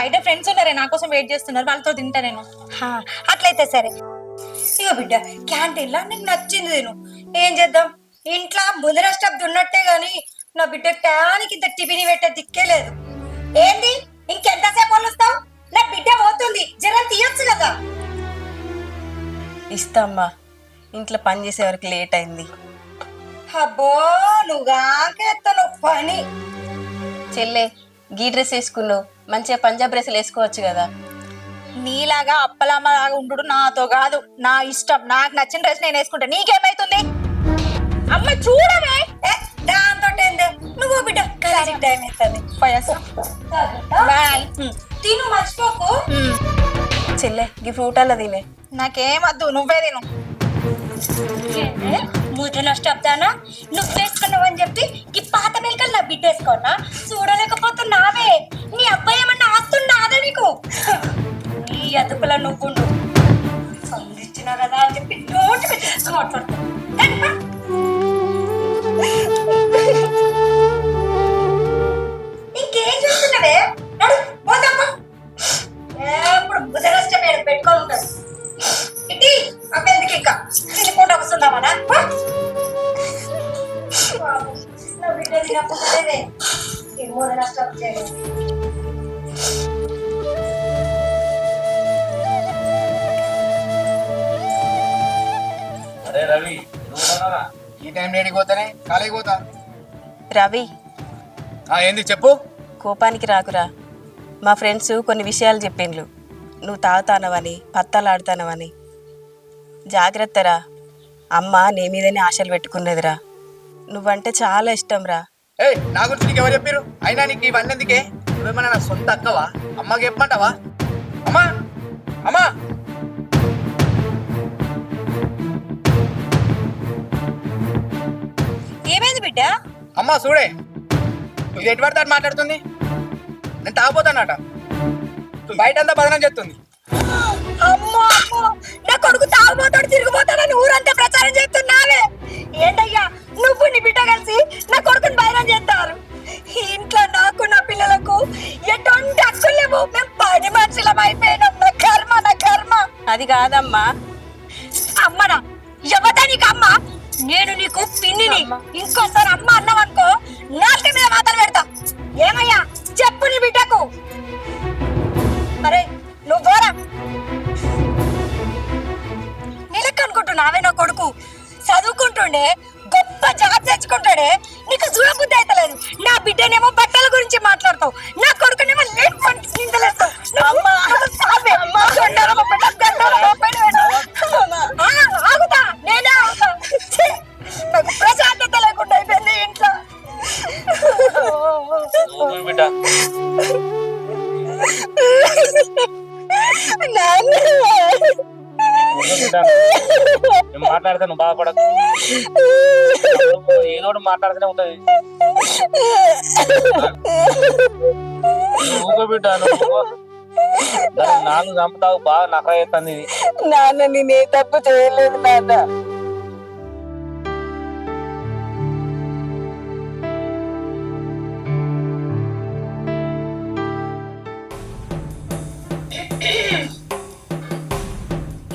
బయట ఫ్రెండ్స్ ఉన్నారే నా కోసం వెయిట్ చేస్తున్నారు, వాళ్ళతో తింటా నేను. అట్లయితే సరే. ఇక బిడ్డ క్యాంటీన్ లా నీకు నచ్చింది తిను. ఏం చేద్దాం, ఇంట్లో ముదిర స్టఫ్ ఉన్నట్టే గాని నా బిడ్డ ట్యానికి ఇంత టిఫిన్ పెట్టే దిక్కే లేదు. ఏంది ఇంకెంతసేపు వలుస్తావు? నా బిడ్డ పోతుంది, జరం తీయొచ్చు కదా. ఇస్తామ్మా, ఇంట్లో పని చేసే వరకు లేట్ అయింది. అబ్బో నువ్వుగాకేస్తాను పని. చెల్లె, గీ డ్రెస్ వేసుకున్నావు, మంచిగా పంజాబ్ డ్రెస్సులు వేసుకోవచ్చు కదా. నీలాగా అప్పలమ్మలాగా ఉండు నాతో కాదు, నా ఇష్టం. నాకు నచ్చిన డ్రెస్ నేను వేసుకుంటా, నీకేమైతుంది? అమ్మ చూడవే, దాంతో నువ్వు బిడ్డ కాలేజీకి టైం అవుతుంది. బాయ్. తిను మర్చిపోకు. చెల్లె, గీ ఫ్రూట్ అలా తినే. నాకేమద్దు, నువ్వే తిను. ముద్ర నష్టబ్దానా నువ్వు వేసుకున్నావు అని చెప్పి ఈ పాత మెలకలు నా బిడ్డ వేసుకోనా? చూడలేకపోతున్నావే, నీ అబ్బాయి ఏమన్నా ఆస్తున్నాదా నీకు? నీ అదుపులో నువ్వు సంధించినా కదా అని చెప్పి నోటి మాట్లాడుతా. ఇంకేం చూస్తున్నావే? నడు పోతామ్మా. ఎప్పుడు ముద్ర నష్టం పెట్టుకొని ఉంటాడు. ఇటీ అబ్బెందుకు ఇంకా తినకుండా వస్తుందామనా? నా బిడ్డ తినకపోతే ముద్ర నష్టం చేయలేదు. అరే రవి, ఈ టైం లేడికి పోతానే కాలేకి పోతా. రవి, ఏంది చెప్పు. కోపానికి రాకురా. మా ఫ్రెండ్స్ కొన్ని విషయాలు చెప్పిండ్లు. నువ్వు తాగుతానవని, పత్తాలాడుతానవని. జాగ్రత్తరా. అమ్మ నీ మీదనే ఆశలు పెట్టుకున్నదిరా. నువ్వంటే చాలా ఇష్టం రా. నా గురించి నీకు ఎవరు చెప్పారు? అయినా నీకు ఇవన్నీ ఎందుకే? నువ్వేమన్నా నా సొంత అక్కవా? అమ్మకి చెప్పమంటావా? అమ్మా అమ్మా, ఏమైంది బిడ్డ? అమ్మా చూడే, ఇది ఎటు పడితే మాట్లాడుతుంది. నేను తాగిపోతానట, బయట అంతా బదనం చెప్తుంది. అమ్మో అమ్మో, నా కొడుకు తాగుపోతాడు తిరిగిపోతాడని ఊరంతా ప్రచారం చేస్తున్నావే. ఏంటయ్యా నువ్వు నీ బిడ్డ కలిసి నా కొడుకుని బయరం చేస్తారు. ఇంట్లో నాకు నా పిల్లలకు ఎటువంటి హక్కులు లేవు. మేము పని మనుషులం అయిపోయినాం. నా కర్మ, నా కర్మ. అది కాదమ్మా. అమ్మనా? ఎవతా నీకు అమ్మ? నేను నీకు పిన్నిని. ఇంకోసారి అమ్మ అన్నావనుకో నాలుక మీద మాటలు పెడతా. ఏమయ్యా చెప్పు నీ బిడ్డకు. అరే నువ్వు పోరా. నీలెక్క అనుకుంటున్నావే నా కొడుకు చదువుకుంటుండే గొప్ప జాబ్ తెచ్చుకుంటాడే, నీకు చూడబుద్ధి అయితలేదు. నా బిడ్డనేమో బట్టల గురించి మాట్లాడతావు, నా కొడుకునేమో లేట్ నిందలేస్తావు. ఆగుతా, నేనే ఆగుతా. నాకు ప్రశాంతత లేకుండా అయిపోయింది ఇంట్లో. బిడ్డ మాట్లాడితే నువ్వు బాధపడకు. ఏదో ఒకటి మాట్లాడుతూనే ఉంటది. నువ్వు బిడ్డ నాలుగు చంపుతావు, బాగా నకరా చేస్తుంది ఇది. నాన్న, నేనే తప్పు చేయలేదు నాన్న.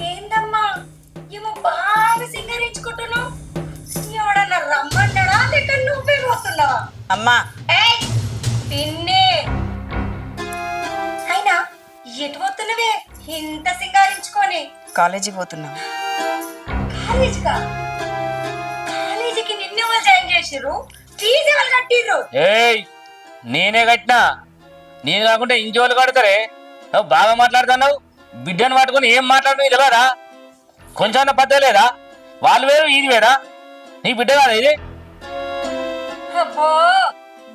ఏందమ్మా ఏమో బాగా సింగరించుకుంటున్నావు? ఎవడన్నా రమ్మన్నాడా లేక నువ్వే పోతున్నావా? అమ్మా, ఏయ్ పిన్ని, అయినా ఎటు పోతున్నవే ఇంత సింగారించుకొని? కాలేజీకి పోతున్నావు. కాలేజీకా? కాలేజీకి నిన్నే వాళ్ళు జాయిన్ చేసిర్రు, ఫీజు వాళ్ళు కట్టిర్రు. ఏయ్, నేనే కట్టినా. నేను కాకుండా ఇంకోళ్ళు కడతారే. నువ్వు బాగా మాట్లాడుతున్నావు. బిడ్డను పట్టుకుని ఏం మాట్లాడుతున్నావు తెలియదా? కొంచెం పద్ధతి లేదా? వాళ్ళు వేరు, ఇది వేరా? నీ బిడ్డ కాదా ఇది? అబ్బో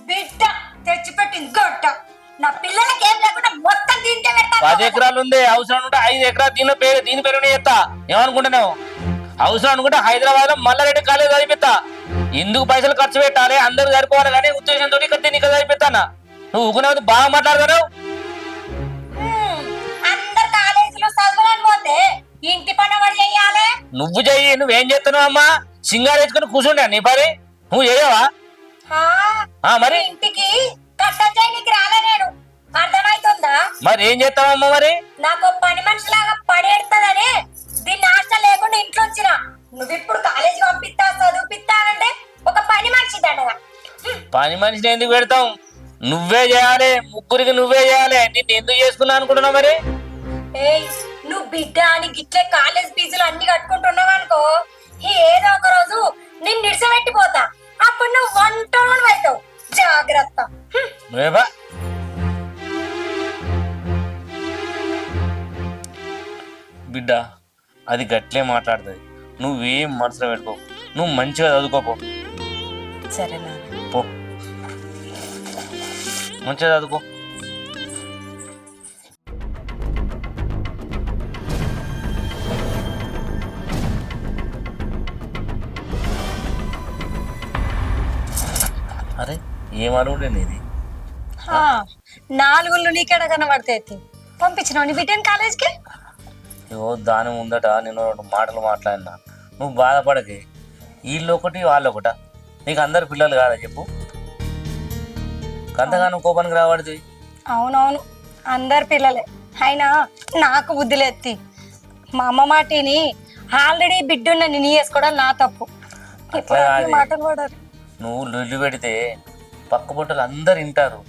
బిడ్డ తెచ్చిపెట్టింది గొడ్డ. నా పిల్లలకి ఏం లేకుండా మొత్తం దీనికే పెడతా. 10 ఎకరాలు ఉంది, అవసరం ఉంటే 5 ఎకరాలు దీని పేరునే చేస్తా. ఏమనుకుంటున్నావు? అవసరం అనుకుంటే హైదరాబాద్ లో మల్లారెడ్డి కాలేజ్ చదివిస్తా. ఎందుకు పైసలు ఖర్చు పెట్టాలి, అందరూ సరిపోవాలి కానీ ఉద్దేశంతో నీకు చదివిస్తానా? నువ్వు ఊకునే బాగా మాట్లాడుతున్నావు. అందరు కాలేజీలో చదవడానికి పోతే ఇంటి పని ఎవరు చెయ్యాలి? నువ్వు చెయ్యి. నువ్వేం చేస్తున్నావు అమ్మా? సింగారు వేసుకుని కూర్చుంటా నీ పని నువ్వు చేయవా? మరి ఇంటికి కట్టం చేయడానికి రాలే నేను. అర్థమైతుందా? మరి ఏం చేస్తావమ్మా మరి? నాకు పని మనిషిలాగా పడేడుతుందని దీన్ని హాస్టల్ లేకుండా ఇంట్లో వచ్చిన. నువ్వు ఇప్పుడు కాలేజీ పంపిస్తా చదివిపిస్తా అంటే ఒక పని మనిషి దండగా. పని మనిషిని ఎందుకు పెడతాం? నువ్వే చేయాలి, ముగ్గురికి నువ్వే చేయాలి. నిన్ను ఎందుకు చేసుకున్నా అనుకుంటున్నావు మరి? ఏయ్, నువ్వు బిడ్డ అని గిట్లే కాలేజ్ ఫీజులు అన్ని కట్టుకుంటున్నావు అనుకో, ఏదో ఒక రోజు నిన్ను నిడిసబెట్టిపోతా. అప్పుడు నువ్వు వంటోడు అవుతావు. జాగ్రత్త. నువ్వేబా బిడ్డ, అది గట్లే మాట్లాడుతుంది. నువ్వేం మనసులో పెట్టుకో. నువ్వు మంచిగా చదువుకోపో. సరేనా? పో, మంచిగా చదువుకో. అరే ఏం అడుగుడే నీది? నాలుగుళ్ళు నీకెడ కనబడతాయి. పంపించినావు నీ బిడ్డని కాలేజ్కి? ఇగో దాని ముందట నేను రెండు మాటలు మాట్లాడినా. నువ్వు బాధపడకి. వీళ్ళు ఒకటి వాళ్ళు ఒకట. నీకు అందరు పిల్లలు కాదా చెప్పు? అంతగానో కోపానికి రావడిది. అవునవును, అందరు పిల్లలే. అయినా నాకు బుద్ధిలేత్తి. మా అమ్మ మాటిని ఆల్రెడీ బిడ్డున్న నీ వేసుకోవడం నా తప్పు. ఇప్పుడు అన్ని మాటలు పడారు. నువ్వు లొల్లి పెడితే పక్క బొట్టలు అందరు వింటారు.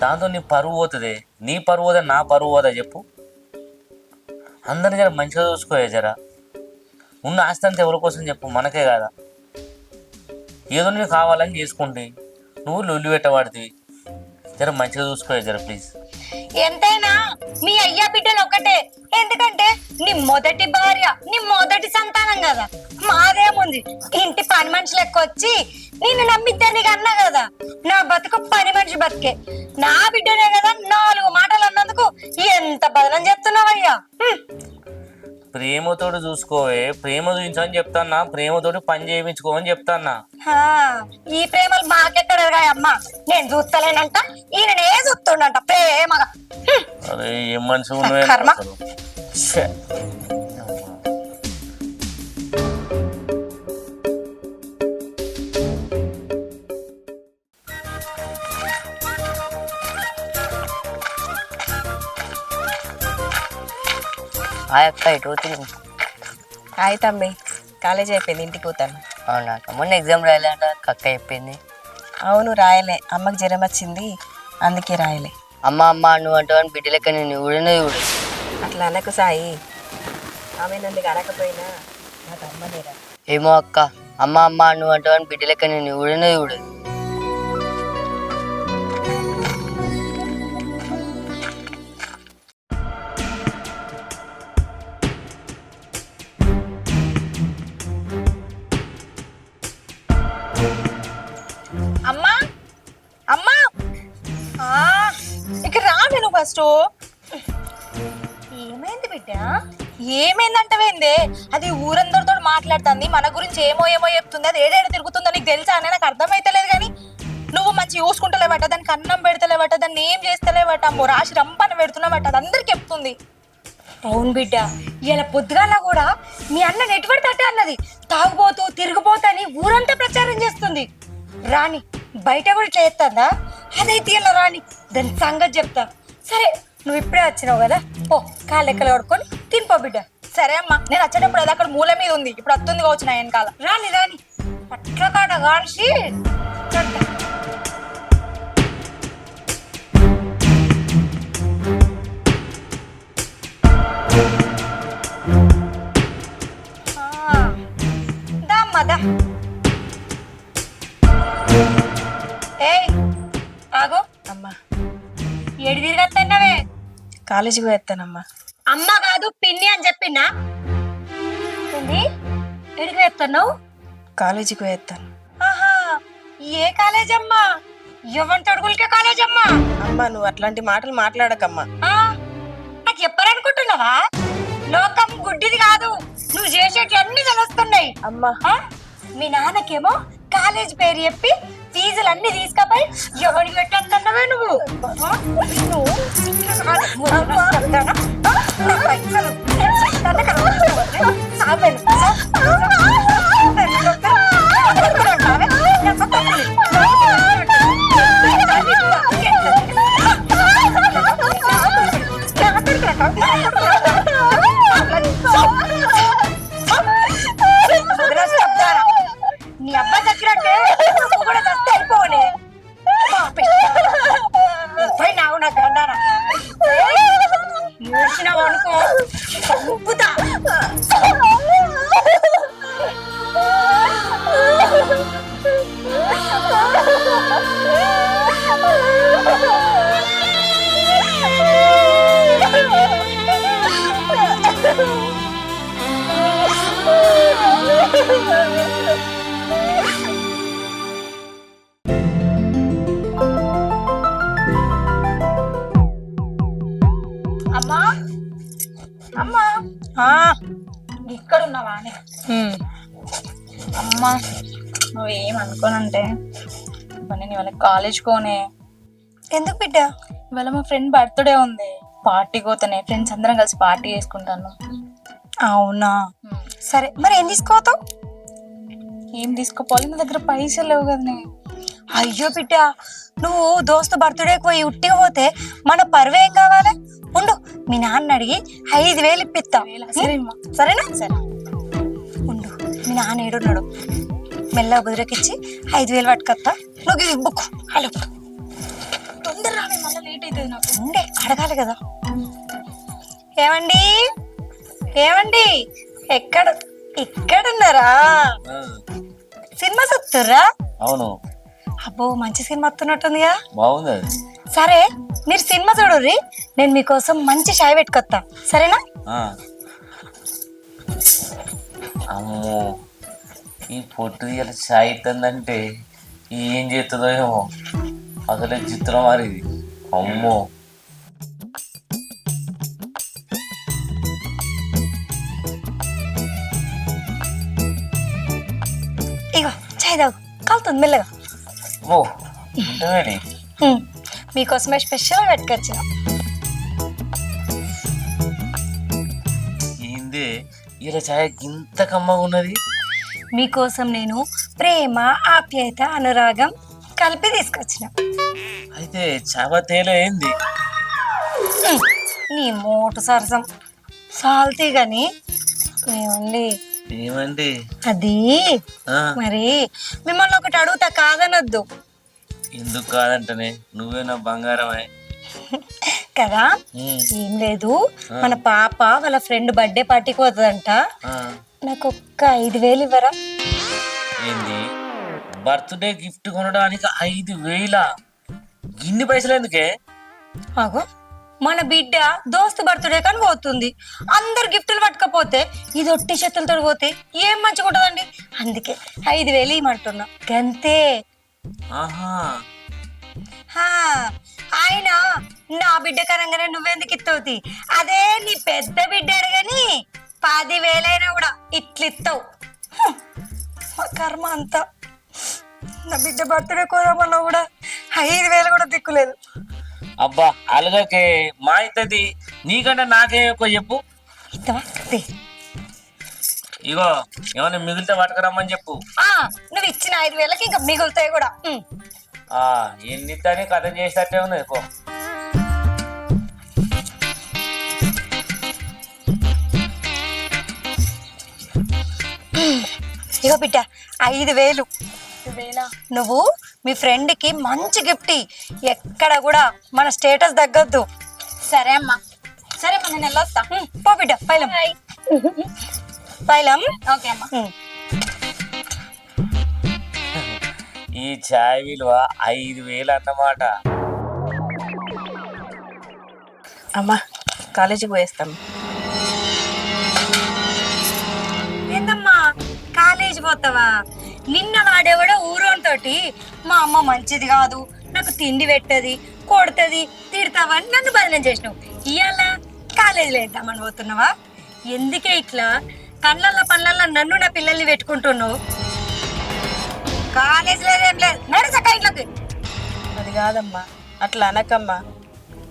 దాంతో నీ పరువు పోతుంది. నీ పరువు పోదా నా పరువు పోదా చెప్పు? అందరిని జర మంచిగా చూసుకోయే. జర ఉన్న ఆస్తి అంతా ఎవరి కోసం చెప్పు? మనకే కాదా? ఏదో నీకు కావాలని చేసుకుంటే నువ్వు లొల్లి పెట్టవాడివి. జర మంచిగా చూసుకోయే జర ప్లీజ్. ఎంతైనా మీ అయ్యా బిడ్డలు ఒకటే. ఎందుకంటే నీ మొదటి భార్య, నీ మొదటి సంతానం కదా. మాదేముంది, ఇంటి పని మనిషి లెక్క వచ్చి నిన్ను నమ్మిద్దని అన్నా కదా. నా బతుకు పని మనిషి బతికే. నా బిడ్డనే కదా 4 మాటలు అన్నందుకు ఎంత బదనం చెప్తున్నావయ్యా. ప్రేమతోటి చూసుకోవే. ప్రేమ చూపించని చెప్తాన్నా. ప్రేమతోటి పని చేయించుకోమని చెప్తాన్నా. ఈ ప్రేమలు మాకెక్కడగా అమ్మా. నేను చూస్తలేనంట, ఈయననే చూస్తుండంట ప్రేమగా. అరే ఏం మనిషి కర్మ. అక్క ఇటు తిరిగి. హాయ్ తమ్మి, కాలేజ్ అయిపోయింది, ఇంటికి పోతాను. అవునా అక్క, మొన్న ఎగ్జామ్ రాయాలంట అక్క చెప్పింది. అవును రాయలే, అమ్మకి జ్వరం వచ్చింది అందుకే రాయలే. అమ్మ నువ్వు అంటావని బిడ్డ లెక్క నేను ఊడనే ఊడు. అట్లా అనకు సాయి. ఆమె నన్ను అనకపోయినా నాకు అమ్మనేరా. ఏమో అక్క, అమ్మ నువ్వు అంటావని బిడ్డ లెక్క నేను ఊడనే ఊడు. అమ్మా అమ్మా, ఇక్కడ రావే నువ్వు ఫస్ట్. ఏమైంది బిడ్డ? ఏమైందంటవేందే? అది ఊరందరితో మాట్లాడుతుంది, మన గురించి ఏమో ఏమో చెప్తుంది. అది ఏడేడ తిరుగుతుందో నీకు తెలుసా అని నాకు అర్థమైతలేదు. కానీ నువ్వు మంచి చూసుకుంటలేవట, దానికి అన్నం పెడతలేవట, దాన్ని ఏం చేస్తలేవట, రాసి రంపన పెడుతున్నావట, అది అందరికి చెప్తుంది. అవును బిడ్డ, ఇలా పొద్దుగాల కూడా మీ అన్న నెట్వర్క్ తట్టే అన్నది. తాగుబోతూ తిరిగిపోతా అని ఊరంతా ప్రచారం చేస్తుంది. రాని బయట కూడా చేస్తుందా? అదైతే ఇలా రాని దాని సంగతి చెప్తా. సరే నువ్వు ఇప్పుడే వచ్చినావు కదా, ఓ కాళ్ళెక్కలు కడుక్కొని తినిపో బిడ్డ. సరే అమ్మా, నేను వచ్చేటప్పుడు అది అక్కడ మూల మీద ఉంది, ఇప్పుడు వస్తుంది కావచ్చు నా వెనకాల. రాని రాని అట్లా కాడ కాల్చి దామ్మదా. ఏయ్ ఆగో, అమ్మా ఏడు తిరిగత్తన్నావే? కాలేజీకి పోయేస్తానమ్మా. అమ్మ కాదు పిన్ని అని చెప్పినా. ఏంది ఎడికి వేస్తున్నావు? కాలేజీకి పోయేస్తాను. ఆహా, ఏ కాలేజ్ అమ్మా? ఎవరి తొడుగులకే కాలేజ్ అమ్మా? అమ్మా నువ్వు అట్లాంటి మాటలు మాట్లాడకమ్మా. నాకు చెప్పాలనుకుంటున్నావా? లోకం గుడ్డిది కాదు, నువ్వు చేసేటన్నీ తెలుస్తున్నాయి. అమ్మా మీ నాన్నకేమో కాలేజ్ పేరు చెప్పి ఫీజులన్నీ తీసుకపోయి ఎవరికి పెట్టేస్తున్నావే నువ్వు? అమ్మా నువ్వేం అనుకోనంటే నేను ఇవాళ కాలేజ్ కోనే. ఎందుకు బిడ్డ? ఇవాళ మా ఫ్రెండ్ బర్త్డే ఉంది, పార్టీ పోతానే. ఫ్రెండ్స్ అందరం కలిసి పార్టీ చేసుకుంటాను. అవునా, సరే మరి ఏం తీసుకోతావు? ఏం తీసుకోపోవాలి, నా దగ్గర పైసలు లేవు కదనే. అయ్యో బిడ్డ, నువ్వు దోస్తు బర్త్డేకి పోయి ఉట్టిగా పోతే మన పరువు ఏం కావాలి? ఉండు, మీ నాన్న అడిగి 5,000 ఇప్పిస్తా. సరే అమ్మా. సరేనా? సరే ఉండు, మీ నాన్న ఏడున్నాడు, మెల్లగా బుదిరకిచ్చి 5,000 పట్టుకొస్తా. నువ్వు బుక్ హలో తొందర రావే, మళ్ళీ లేట్ అవుతుంది నాకు. ఉండే, అడగాలి కదా. ఏమండి ఏమండి, ఇక్కడున్నారా? సినిమా చూస్తుర్రా? అవును, అబ్బో మంచి సినిమా వస్తున్నట్టుందిగా. బాగుంది అది. సరే మీరు సినిమా చూడుర్రి, నేను మీకోసం మంచి చాయ్ పెట్టుకొస్తా. సరేనా? అమ్మో, ఈ పొట్టు ఇలా చాయ్ ఇస్తుందంటే ఏం చేస్తుందో ఏమో, అసలే చిత్రం మరి ఇది. అమ్మో, ఇగో చాయ్ తాగు, కాలుతుంది మెల్లగా. ఓ ఉంటుందండి. మీకోసమే స్పెషల్ పెట్టుకొచ్చిన. ఏంది ఇలా చాయ్ ఇంత కమ్మగా ఉన్నది? మీకోసం నేను ప్రేమ, ఆప్యాయత, అనురాగం కలిపి తీసుకొచ్చిన. అయితే చాపతేలో ఏంది? నీ మోటు సరసం సాల్తీ గాని ఏమండి, ఏమండి? అది ఆ, మరి మిమ్మల్ని ఒకటి అడుగుతా, కాదనొద్దు ఎందుకు కాదంటనే, నువ్వే నా బంగారమే. కదా. ఏం లేదు, మన పాప వాళ్ళ ఫ్రెండ్ బర్త్డే పార్టీకి పోతుందంట. ఆ, నాకు ఒక్క 5,000 ఇవ్వరా? ఏంది బర్త్డే గిఫ్ట్ కొనడానికి 5,000? ఇన్ని పైసలు ఎందుకే? ఆగో, మన బిడ్డ దోస్తు బర్త్డే కానీ పోతుంది, అందరు గిఫ్టులు పట్టుకపోతే ఇది ఒట్టి చేతులతో పోతే ఏం మంచిగా ఉంటుందండి. అందుకే 5,000 ఇవ్వమంటున్నా, గంతే. ఆహా, హా, ఆయన నా బిడ్డ కరంగానే నువ్వెందుకు ఇస్తావుతి? అదే నీ పెద్ద బిడ్డ అడగని 10,000 అయినా కూడా ఇట్లు ఇస్తావు. మా కర్మ అంతా. నా బిడ్డ బర్త్డే కోదామన్నా కూడా 5,000 కూడా దిక్కులేదు. అబ్బా అలగకే, మా ఇద్దది నీకంటే నాకేం ఎక్కువ చెప్పు. ఇస్తావా? దే. ఇగో ఏమైనా మిగిలితే పట్టుకురమ్మని చెప్పు. నువ్వు ఇచ్చిన 5,000కి ఇంకా మిగులుతాయి కూడా. ఆ ఎన్నితని కథ చేసేటట్టే ఉంది ఎక్కువ. ఇగో బిడ్డ 5,000. నువ్వు మీ ఫ్రెండ్ కి మంచి గిఫ్ట్ ఎక్కడ కూడా మన స్టేటస్ తగ్గొద్దు. సరే అమ్మా, సరే అమ్మా, నేను వెళ్ళొస్తా. పో బిడ్డ, పైలం పైలం. ఓకే అమ్మా. ఈ ఛాయ్ విలువ 5,000 అన్నమాట. అమ్మా కాలేజీకి పోయేస్తాం. ఏందమ్మా కాలేజీ పోతావా? నిన్న వాడేవాడో ఊరోనితోటి మా అమ్మ మంచిది కాదు, నాకు తిండి పెట్టది, కొడుతుంది, తిడతావని నన్ను బదనం చేసినావు. ఇవాళ కాలేజీలో వేద్దామని పోతున్నావా? ఎందుకే ఇట్లా కళ్ళల్లో పళ్ళల్లో నన్ను నా పిల్లల్ని పెట్టుకుంటున్నావు? కాలేజీలో ఏం లేదు, నడుచక్క ఇంట్లోకి. అది కాదమ్మా, అట్లా అనకమ్మా.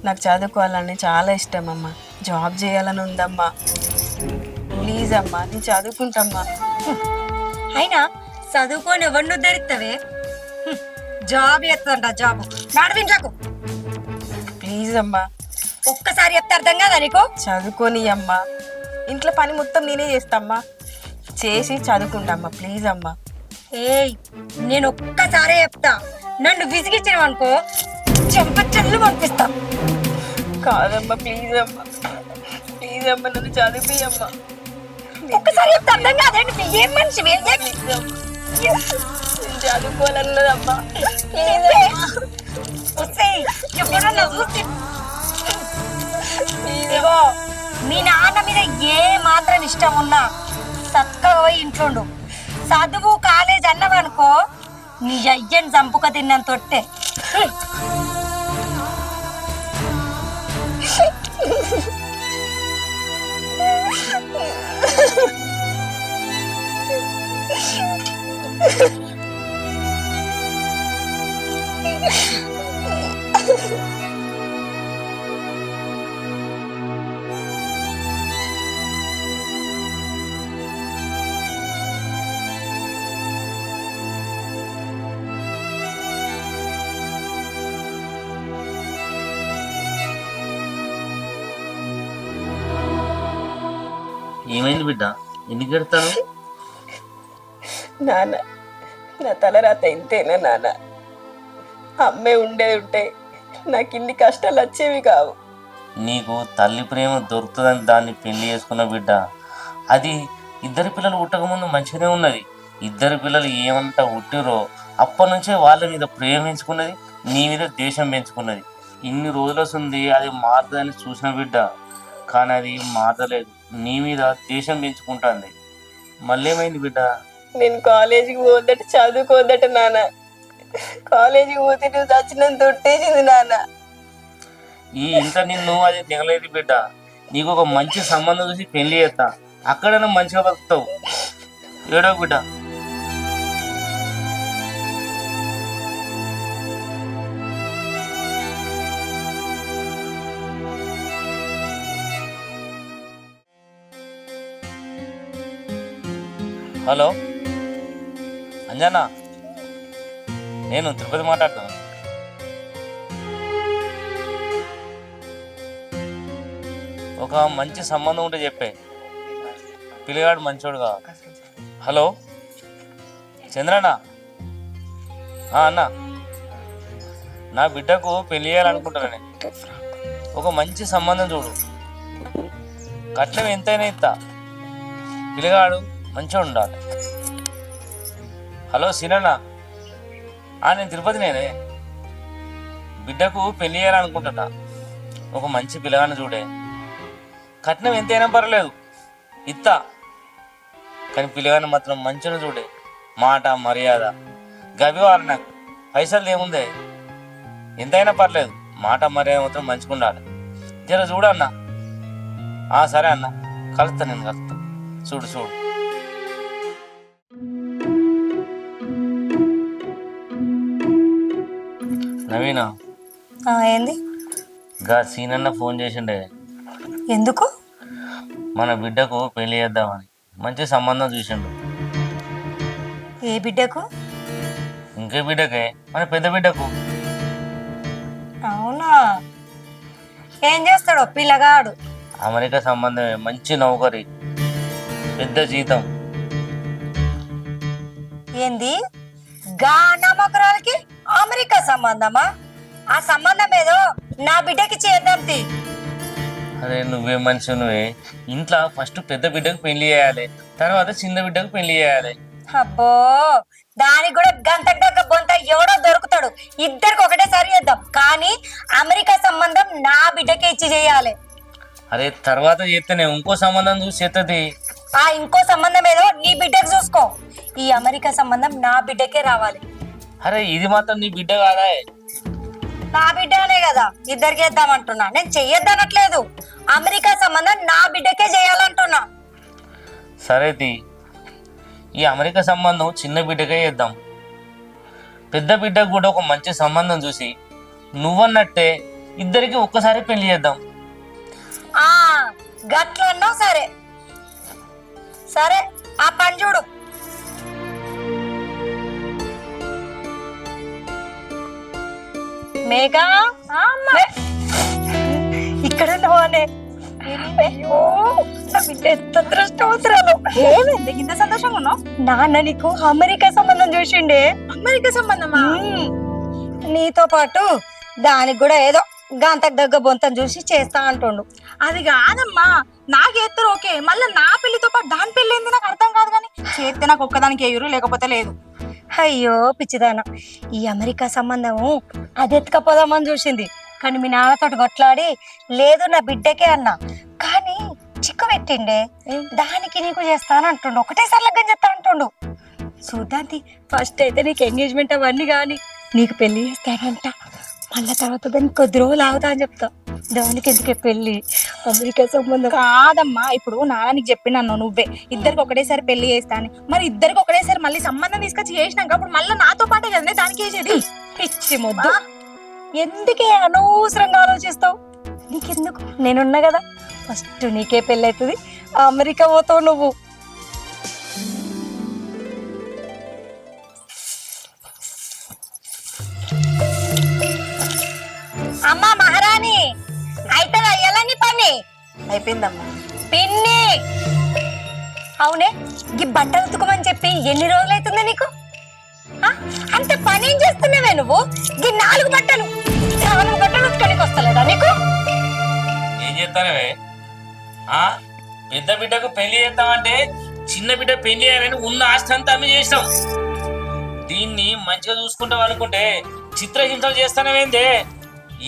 నాకు చదువుకోవాలని చాలా ఇష్టం అమ్మా, జాబ్ చేయాలని ఉందమ్మా. ప్లీజ్ అమ్మా, నేను చదువుకుంటామ్మా. అయినా చదువుకొని ఎవరిని ఉద్ధరిస్తావే? జాబ్ చేస్తుంట, జాబ్ నడిపించకు. ప్లీజ్ అమ్మా, ఒక్కసారి చెప్తే అర్థం కాదా నీకు? చదువుకొని అమ్మా, ఇంట్లో పని మొత్తం నేనే చేస్తామ్మా, చేసి చదువుకుంటామ్మా. ప్లీజ్ అమ్మా. ఏయ్, నేను ఒక్కసారే చెప్తా, నన్ను విసిగించావు అనుకో చెంపచెల్లు పంపిస్తా. కాదమ్మా, ప్లీజ్ అమ్మా, ప్లీజ్ అమ్మా, నన్ను చదివియమ్మా. ఒక్కసారి చెప్తే అర్థం కాదండి. ఏం మనిషి చదువుకోవాలన్నదమ్మా. ఎప్పుడన్నా చూస్తే ఇదిగో, మీ నాన్న మీద ఏ మాత్రం ఇష్టం ఉన్నా చక్కగా పోయి ఇంట్లో ఉండు. చదువు కాలేజ్ అన్నవనుకో నీ అయ్యని చంపుక తిన్నంత తొట్టే. ఏమైంది బిడ్డ ఎందుకు ఎడతాను? నాన్న నా తలరాత ఇంతేనా నాన్న? అమ్మే ఉండేది ఉంటే నాకు ఇన్ని కష్టాలు వచ్చేవి కావు. నీకు తల్లి ప్రేమ దొరుకుతుందని దాన్ని పెళ్లి చేసుకున్న బిడ్డ. అది ఇద్దరు పిల్లలు పుట్టకముందు మంచిగానే ఉన్నది. ఇద్దరు పిల్లలు ఏమంతా పుట్టిరో అప్పటి నుంచే వాళ్ళ మీద ప్రేమ పెంచుకున్నది, నీ మీద ద్వేషం పెంచుకున్నది. ఇన్ని రోజులు వస్తుంది అది మారుతుందని చూసిన బిడ్డ, కానీ అది మారలేదు. నీ మీద ద్వేషం పెంచుకుంటుంది. మళ్ళీ ఏమైంది బిడ్డ? నేను కాలేజీకి పోదట చదువుకోదట నాన్న. కాలేజీకి పోతే నువ్వు చచ్చినంత తొట్టేసింది నాన్న. ఈ ఇంత నిన్ను అది దిగలేదు బిడ్డ. నీకు ఒక మంచి సంబంధం చూసి పెళ్లి చేస్తా, అక్కడైనా మంచిగా బతుకుతావు. ఏడో బిడ్డ. హలో అంజనా, నేను తిరుపతి మాట్లాడుతాను. ఒక మంచి సంబంధం ఉంటే చెప్పే, పిల్లగాడు మంచోడుగా. హలో చంద్రనా, అన్న నా బిడ్డకు పెళ్లి చేయాలనుకుంటున్నాను. ఒక మంచి సంబంధం చూడు, కట్నం ఎంతైనా ఇస్తా, పిల్లగాడు మంచిగా ఉండాలి. హలో సీనన్నా, నేను తిరుపతి నేనే. బిడ్డకు పెళ్లి చేయాలనుకుంటున్నా. ఒక మంచి పిల్లగాని చూడే, కట్నం ఎంతైనా పర్లేదు ఇత్తా, కానీ పిల్లగాని మాత్రం మంచిగా చూడే, మాట మర్యాద గవి వారు. నాకు పైసలు ఏముందే, ఎంతైనా పర్లేదు, మాట మర్యాద మాత్రం మంచిగా ఉండాలి. జర చూడన్నా. సరే అన్న, కలుస్తా, నేను కలుస్తా. చూడు చూడు. నవీనా, ఏంది? గా సీనన్న ఫోన్ చేసిండే, ఎందుకు? మన బిడ్డకు పెళ్లి చేద్దామని మంచి సంబంధం చూసిండు. ఏ బిడ్డకు? ఇంకే బిడ్డకే, మన పెద్ద బిడ్డకు. అవునా? ఏం చేస్తాడో పిల్లగాడు? అమెరికా సంబంధమే, మంచి నౌకరి, పెద్ద జీతం. ఏంది? గా నమ్మకరాలకి అమెరికా సంబంధమా? ఆ సంబంధం ఏదో నా బిడ్డకి చేద్దాం. అరే నువ్వే మనిషి నువ్వే. ఇంట్లో ఫస్ట్ పెద్ద బిడ్డకు పెళ్లి చేయాలి, తర్వాత చిన్న బిడ్డకు పెళ్లి చేయాలి. అబ్బో, దానికి కూడా గంటకు దగ్గర బొంత ఎవడో దొరుకుతాడు. ఇద్దరికి ఒకటేసారి చేద్దాం, కానీ అమెరికా సంబంధం నా బిడ్డకే ఇచ్చి చేయాలి. అరే తర్వాత చేస్తేనే ఇంకో సంబంధం చూసి చేస్తుంది. ఆ ఇంకో సంబంధం ఏదో నీ బిడ్డకు చూసుకో. ఈ అమెరికా సంబంధం నా బిడ్డకే రావాలి. అరే ఇది మాత్రం నీ బిడ్డ కాదా? నా బిడ్డనే కదా ఇద్దరికి వేద్దామంటున్నా. నేను చెయ్యొద్దనట్లేదు, అమెరికా సంబంధం నా బిడ్డకే చేయాలంటున్నా. సరే తీ, ఈ అమెరికా సంబంధం చిన్న బిడ్డకే చేద్దాం. పెద్ద బిడ్డకు కూడా ఒక మంచి సంబంధం చూసి నువ్వన్నట్టే ఇద్దరికి ఒక్కసారి పెళ్లి చేద్దాం. గట్లన్నా సరే. సరే, ఆ పని చూడు. మేఘా, ఇక్కడ ఉన్నావానే? అయ్యో, నా బిడ్డ ఎంత అదృష్టవంతురాలు. ఏమైంది ఇంత సంతోషంగా ఉన్నావు? నాన్న నీకు అమెరికా సంబంధం చూసిండే. అమెరికా సంబంధమా? నీతో పాటు దానికి కూడా ఏదో గంతకు దగ్గర బొంతం చూసి చేస్తా అంటుండు. అది కాదమ్మా, నాకేస్తారు ఓకే, మళ్ళీ నా పెళ్లితో పాటు దాని పెళ్లి ఏంది నాకు అర్థం కాదు. కానీ చేస్తే నాకు ఒక్కదానికి ఎగురు, లేకపోతే లేదు. అయ్యో పిచ్చిదాన, ఈ అమెరికా సంబంధము అది ఎత్తుకపోదామని చూసింది, కానీ మీ నాన్నతోటి కొట్లాడి లేదు నా బిడ్డకే అన్నా. కానీ చిక్కు పెట్టిండే, దానికి నీకు చేస్తాను అంటుండు, ఒకటేసారి లగ్గం చేస్తా అంటుండు. చూద్దాంతి, ఫస్ట్ అయితే నీకు ఎంగేజ్మెంట్ అవన్నీ కానీ నీకు పెళ్లి చేస్తానంట. మళ్ళా తర్వాత దానికి కొద్ది రోజులు ఆగుతా అని చెప్తా. దానికి ఎందుకే పెళ్ళి, అమెరికా సంబంధం కాదమ్మా, ఇప్పుడు నాన్న నీకు చెప్పినాను నువ్వే ఇద్దరికి ఒకటేసారి పెళ్లి చేస్తా అని. మరి ఇద్దరికి ఒకటేసారి మళ్ళీ సంబంధం తీసుకొచ్చి చేసినాక అప్పుడు మళ్ళీ నాతో పాటే కదనే దానికి వేసేది. పిచ్చి ముద్దు. ఎందుకే అనవసరంగా ఆలోచిస్తావు? నీకెందుకు, నేనున్నా కదా. ఫస్ట్ నీకే పెళ్ళి అవుతుంది, అమెరికా పోతావు నువ్వు. అమ్మా మహారాణి, అయితే అయ్యాలని పని అయిపోయిందమ్మా. పిన్ని. అవునే, ఈ బట్టలు ఉతుకోమని చెప్పి ఎన్ని రోజులు అవుతుందా నీకు? అంత పని ఏం చేస్తున్నావే నువ్వు? ఈ 4 బట్టలు ఉతుకోనికి వస్తలేదా నీకు? ఏం చేస్తానవే? పెద్ద బిడ్డకు పెళ్లి చేస్తామంటే చిన్న బిడ్డ పెళ్లి చేయాలని ఉన్న ఆస్తి అంతా అమ్మి చేసినాం. దీన్ని మంచిగా చూసుకుంటాం అనుకుంటే చిత్రహింసలు చేస్తానవేందే?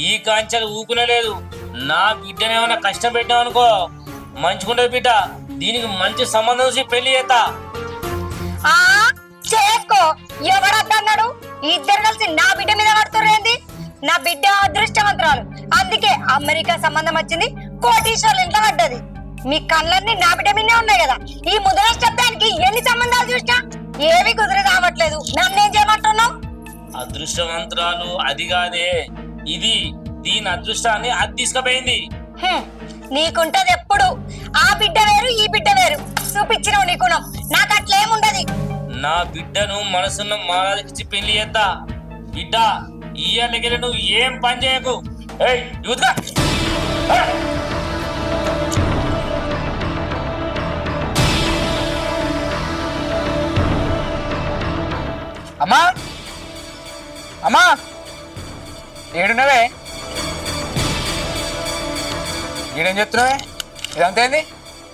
ఈ కాంచెలు ఊకునే లేదు. నా బిడ్డనేమన్నా కష్టం పెట్టాం అనుకో మంచిగుండదు బిడ్డ. దీనికి మంచి సంబంధం చూసి పెళ్లి చేస్తా. చేసుకో, ఎవరద్దన్నాడు? ఇద్దరు కలిసి నా బిడ్డ మీద పడుతుర్రేంది? నా బిడ్డ అదృష్టవంతురాలు, అందుకే అమెరికా సంబంధం వచ్చింది, కోటీశ్వర్ల ఇంట్లో పడ్డది. మీ కళ్ళన్నీ నా బిడ్డ మీదే ఉన్నాయి కదా. ఈ ముద్ర శబ్దానికి ఎన్ని సంబంధాలు చూసినా ఏవి కుదిరి రావట్లేదు. నన్నేం చేయమంటున్నావు? అదృష్టవంతురాలు అది కాదే, ఇది దీని అదృష్టాన్ని అది తీసుకుపోయింది. నీకుంటది ఎప్పుడు. ఆ బిడ్డ వేరు, ఈ బిడ్డ వేరు. చూపించినవు నీ గుణం. నాకు అట్లేముండదు. నా బిడ్డను మనసున్న మాలకిచ్చి పెళ్లి చేస్తా. బిడ్డ ఇయ్యాలకెళ్ళి నువ్వు ఏం పని చేయకు. యూత్గా అమ్మా అమ్మా ఏడున్నవే? ఈడేం చెప్తున్నావే? ఇదంతా ఏంది?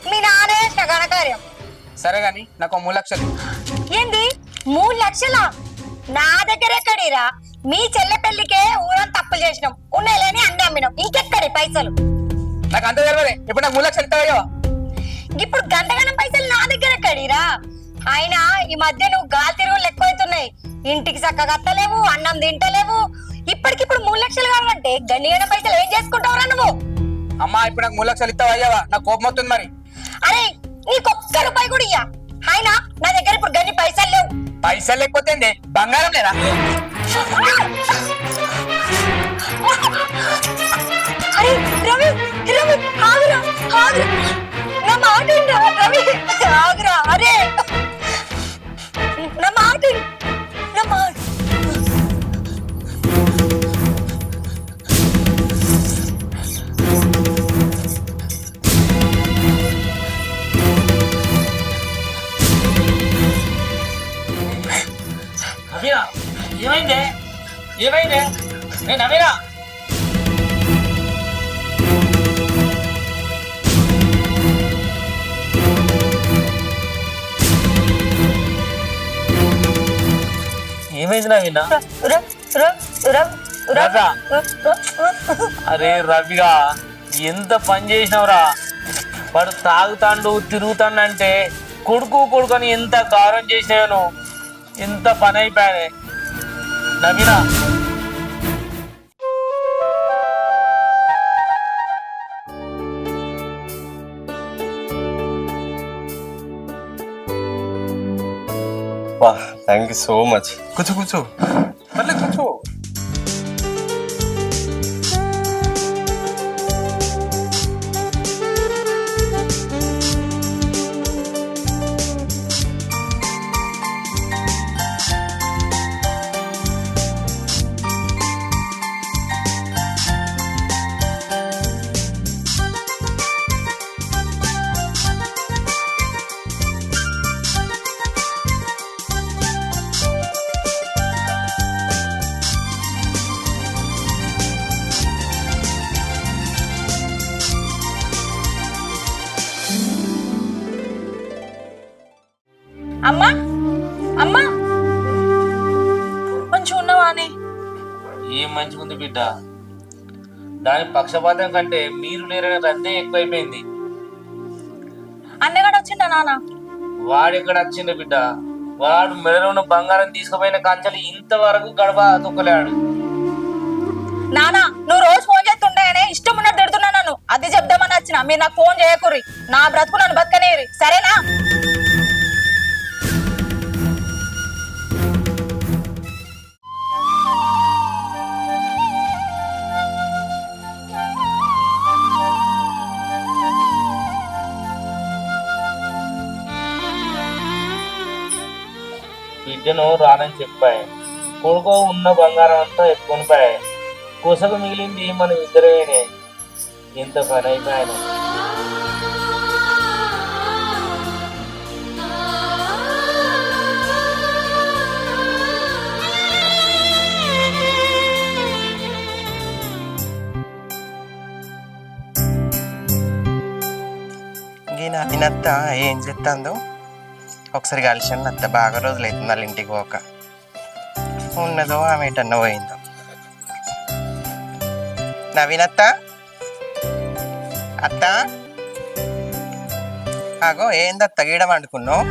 మీ నాన్న చేసిన ఘనకార్యం. సరే గాని నాకు 3 లక్షలు. ఏంది 3 లక్షలా? నా దగ్గర ఎక్కడిరా? మీ చెల్లె పెళ్లికే ఊరంతా తప్పులు చేసినాం, ఉన్నాయిలేని అన్ని అమ్మినాం. ఇంకెక్కడి పైసలు? నాకు అంత తెలియదే. ఇప్పుడు నాకు 3 లక్షలు ఇస్తావయ్యో? ఇప్పుడు గంటగణం పైసలు నా దగ్గర ఎక్కడిరా? అయినా ఈ మధ్య నువ్వు గాలి తిరుగులు ఎక్కువైతున్నాయి. ఇంటికి చక్కగా అత్తలేవు, అన్నం తింటలేవు. ఇప్పటికిప్పుడు 3 లక్షలు కావాలంటే గండిగణం పైసలు ఏం చేసుకుంటావురా నువ్వు? అమ్మా ఇప్పుడు నాకు 3 లక్షలు ఇస్తావయ్యావా? నాకు కోపం వస్తుంది మరి. అరే నీకొక్క రూపాయి కూడా ఇయ్యా. అయినా నా దగ్గర ఇప్పుడు గన్ని పైసలు లేవు. పైసలు లేకపోతే బంగారం లేదా? అరే రవి, రవి ఆగురా, ఆగురా. నా మాట వినరా రవి, ఆగురా. అరే నా మాట విను, నా మాట. నవీనా ఏమైందే? ఏమైందే? నవీనా ఏమైంది నవీనా? రాజా, అరే రవిగా ఎంత పని చేసినవరా? వాడు తాగుతాండు తిరుగుతాండంటే కొడుకు కొడుకు అని ఎంత గారం చేసినాను. ఎంత పని అయిపోయానే Naveena. Thank you so much. కూర్చో కూర్చో, పర్లేదు కూర్చో. అమ్మా, అమ్మా మంచిగా ఉన్నావానే? ఏం మంచిగుంది బిడ్డ. దాని పక్షపాతం కంటే మీరు లేరనే రద్దే ఎక్కువైపోయింది. అన్నగాడు వచ్చిండా నాన్న? వాడెక్కడ వచ్చిండు బిడ్డ? వాడు మెడలో ఉన్న బంగారం తీసుకుపోయిన కంచెలు ఇంతవరకు గడప తొక్కలేడు. నానా నువ్వు రోజు ఫోన్ చేస్తుండేనే ఇష్టం ఉన్నట్టు తిడుతున్నా నన్ను. అది చెప్దామని వచ్చిన మీరు నాకు ఫోన్ చేయకుర్రి. నా బ్రతుకు నన్ను బతకనేరి, సరేనా? బిడ్డను రానని చెప్పాయి. కొడుకో ఉన్న బంగారం అంతా ఎత్తుకొని పోయాయి. కొసకు మిగిలింది మనం ఇద్దరమేనే. ఎంత పని అయిపోయాను. నా తినత్త ఏం చెప్తాందో ఒకసారి కలిసాను. అత్త బాగా రోజులు అవుతుంది వాళ్ళ ఇంటికి పోక. ఉన్నదో ఆమె ఎటన్నా పోయిందో. నవీనత్త, అత్త ఆగో ఏందత్త గీడ వండుకున్నావు?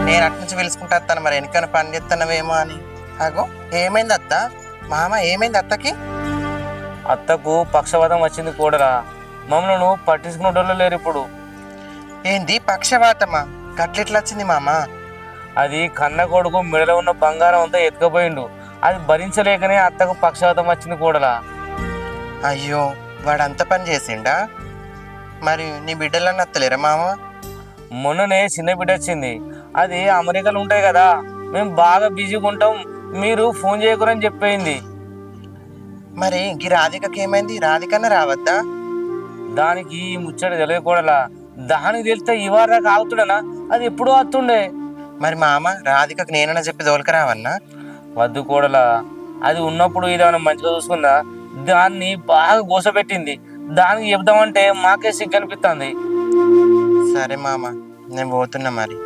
నేను అటు నుంచి పిలుచుకుంటా వస్తాను, మరి వెనకన పని చేస్తున్నావేమో అని. ఆగో ఏమైంది అత్త? మామ ఏమైంది అత్తకి? అత్తకు పక్షవాతం వచ్చింది కూడరా. మమ్మల్ని పట్టించుకునేటోళ్ళు లేరు ఇప్పుడు. ఏంది పక్షవాతమా? గట్లెట్లా వచ్చింది మామ? అది కన్న కొడుకు మెడలో ఉన్న బంగారం అంతా ఎత్తుకపోయిండు. అది భరించలేకనే అత్తకు పక్షవాతం వచ్చింది కూడరా. అయ్యో వాడు అంత పని చేసిండా? మరి నీ బిడ్డలన్నీ అత్తలేరా మామ? మొన్ననే చిన్న బిడ్డ వచ్చింది. అది అమెరికాలో ఉంటాయి కదా, మేము బాగా బిజీగా ఉంటాం, మీరు ఫోన్ చేయకూడని చెప్పయింది. మరి ఈ రాధికకి ఏమైంది? రాధికన్నా రావద్దా? దానికి ఈ ముచ్చట తెలియకూడలా. దానికి తెలిస్తే ఇవాళ దాకా ఆగుతుండనా? అది ఎప్పుడూ వస్తుండే. మరి మామ రాధికకి నేనన్నా చెప్పి దోలకరావన్నా? వద్దు కూడలా. అది ఉన్నప్పుడు ఇదేమైనా మంచిగా చూసుకుందా? దాన్ని బాగా గోసపెట్టింది. దానికి చెప్దామంటే మాకే సిగ్గు అనిపిస్తుంది. సరే మామ నేను పోతున్నా మరి.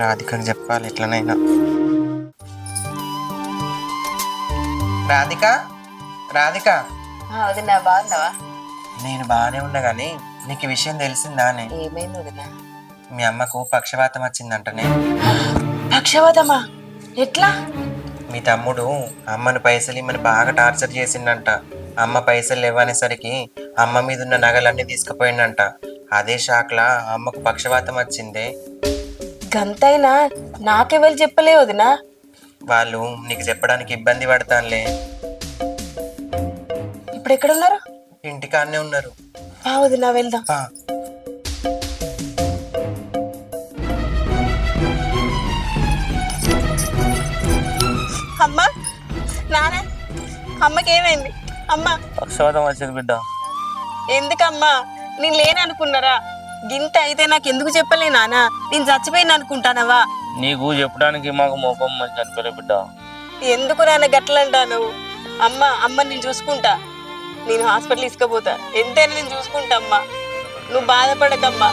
రాధికకి చెప్పాలి ఎట్లనైనా. రాధిక, రాధిక వదినా బాగున్నావా? నేను బాగానే ఉన్నా కానీ నీకు ఈ విషయం తెలిసిందానే? ఏమైంది వదినా? మీ అమ్మకు పక్షవాతం వచ్చిందంటనే. పక్షవాతమా? ఎట్లా? మీ తమ్ముడు అమ్మను పైసలు ఇమ్మని బాగా టార్చర్ చేసిండంట. అమ్మ పైసలు ఇవ్వనేసరికి అమ్మ మీద ఉన్న నగలన్నీ తీసుకుపోయిండంట. అదే షాక్లా అమ్మకు పక్షవాతం వచ్చిందే. గంతైనా నాకెవరు చెప్పలే వదినా? వాళ్ళు నీకు చెప్పడానికి ఇబ్బంది పడతానులే. ఇప్పుడు ఎక్కడున్నారు? ఇంటికాడనే ఉన్నారు. వదినా వెళ్దాం. ఆ, అమ్మా, నాన్న, అమ్మకి ఏమైంది? అమ్మా పక్షవాతం వచ్చింది బిడ్డ. ఎందుకమ్మా? నేను లేననుకున్నారా? గింత అయితే నాకు ఎందుకు చెప్పలే నాన్న? నేను చచ్చిపోయిన అనుకుంటానవా? నీకు చెప్పడానికి మాకు మోపం మంచి అనిపించలే బిడ్డ. ఎందుకు నాన్న గట్లంటాను? అమ్మ నేను చూసుకుంటా. నేను హాస్పిటల్ తీసుకుపోతా. ఎంతైనా నేను చూసుకుంటా అమ్మా. నువ్వు బాధపడకమ్మా.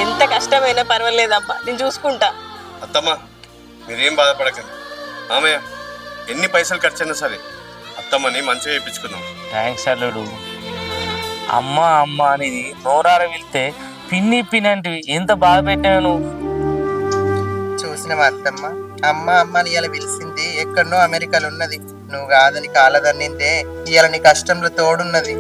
ఎంత కష్టమైనా పర్వాలేదమ్మా, నేను చూసుకుంటా. అత్తమ్మ మీరేం బాధపడకండి. ఆమె ఎన్ని పైసలు ఖర్చైనా సరే అత్తమ్మని మంచిగా చేయించుకుందాం. థ్యాంక్స్ అల్లుడు. అమ్మ అమ్మ అనేది నోరార వెళ్తే పిన్ని పిన్ని అంటే ఎంత బాధ పెట్టావు నువ్వు. చూసినవా అత్తమ్మ? అమ్మ అమ్మని ఇవాళ పిలిచింది ఎక్కడనో అమెరికాలో ఉన్నది. నువ్వు కాదని కాలదన్నిందే ఇవాళ నీ కష్టంలో తోడున్నది.